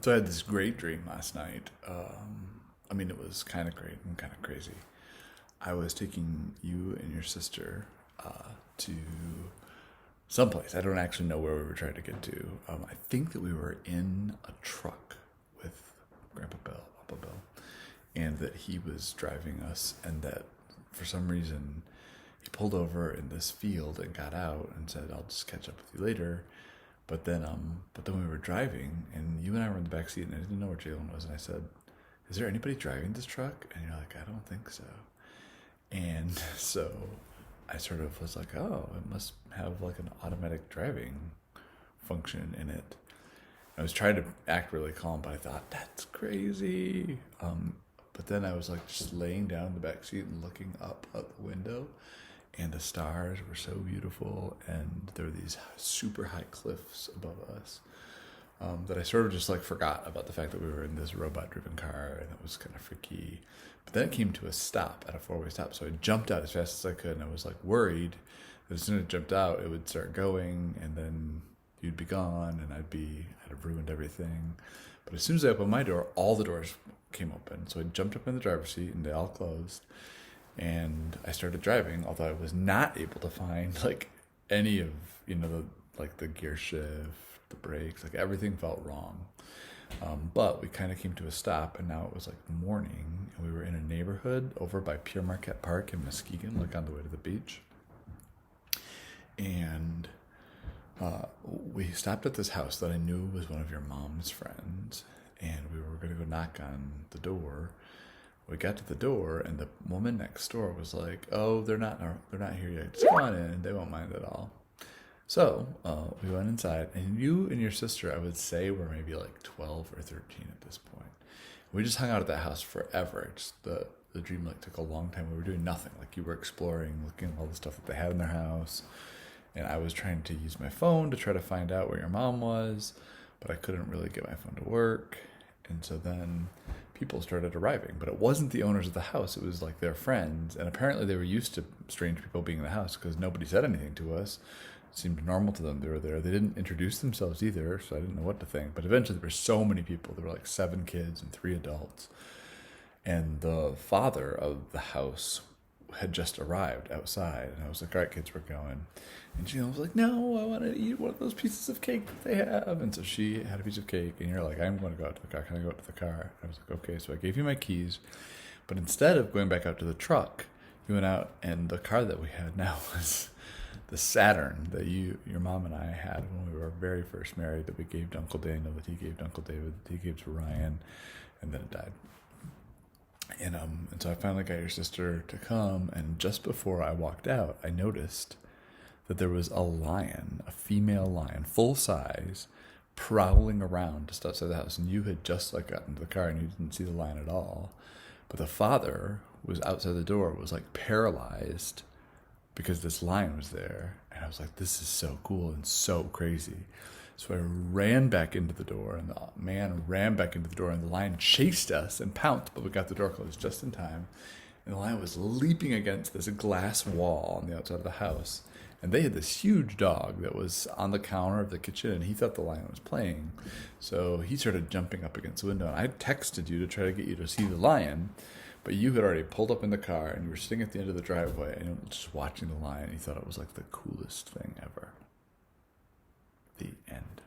So I had this great dream last night. It was kind of great and kind of crazy. I was taking you and your sister to someplace. I don't actually know where we were trying to get to. I think that we were in a truck with Grandpa Bill, Papa Bill, and that he was driving us, and that for some reason he pulled over in this field and got out and said, "I'll just catch up with you later." But then we were driving, and you and I were in the back seat, and I didn't know where Jalen was, and I said, "Is there anybody driving this truck?" And you're like, "I don't think so." And so I sort of was like, "Oh, it must have like an automatic driving function in it." I was trying to act really calm, but I thought, that's crazy. But then I was like just laying down in the back seat and looking up out the window, and the stars were so beautiful, and there were these super high cliffs above us, that I sort of just like forgot about the fact that we were in this robot-driven car, and it was kind of freaky. But then it came to a stop at a four-way stop, so I jumped out as fast as I could, and I was like worried that as soon as I jumped out, it would start going, and then you'd be gone, and I'd have ruined everything. But as soon as I opened my door, all the doors came open, so I jumped up in the driver's seat, and they all closed. And I started driving, although I was not able to find like any of, the gear shift, the brakes, like everything felt wrong. But we kind of came to a stop, and now it was like morning, and we were in a neighborhood over by Pure Marquette Park in Muskegon, like on the way to the beach. And we stopped at this house that I knew was one of your mom's friends, and we were going to go knock on the door. We got to the door, and the woman next door was like, "Oh, they're not here yet. Just come on in. They won't mind at all." So we went inside, and you and your sister, I would say, were maybe like 12 or 13 at this point. We just hung out at that house forever. Just the dream like took a long time. We were doing nothing. Like you were exploring, looking at all the stuff that they had in their house, and I was trying to use my phone to try to find out where your mom was, but I couldn't really get my phone to work. And so then people started arriving, but it wasn't the owners of the house. It was like their friends. And apparently they were used to strange people being in the house because nobody said anything to us. It seemed normal to them. They were there. They didn't introduce themselves either, so I didn't know what to think. But eventually there were so many people. There were like 7 kids and 3 adults. And the father of the house had just arrived outside. And I was like, "All right, kids, we're going." And she was like, "No, I want to eat one of those pieces of cake that they have." And so she had a piece of cake, and you're like, "I'm going to go out to the car. Can I go out to the car?" I was like, "Okay." So I gave you my keys. But instead of going back out to the truck, you went out, and the car that we had now was the Saturn that your mom and I had when we were very first married, that we gave to Uncle Daniel, that he gave to Uncle David, that he gave to Ryan, and then it died. And so I finally got your sister to come, and just before I walked out, I noticed that there was a lion, a female lion, full size, prowling around just outside the house. And you had just like gotten into the car, and you didn't see the lion at all. But the father was outside the door, was like paralyzed because this lion was there. And I was like, this is so cool and so crazy. So I ran back into the door, and the man ran back into the door, and the lion chased us and pounced, but we got the door closed just in time. And the lion was leaping against this glass wall on the outside of the house. And they had this huge dog that was on the counter of the kitchen, and he thought the lion was playing. So he started jumping up against the window, and I texted you to try to get you to see the lion, but you had already pulled up in the car, and you were sitting at the end of the driveway, and you were just watching the lion. He thought it was like the coolest thing ever. The end.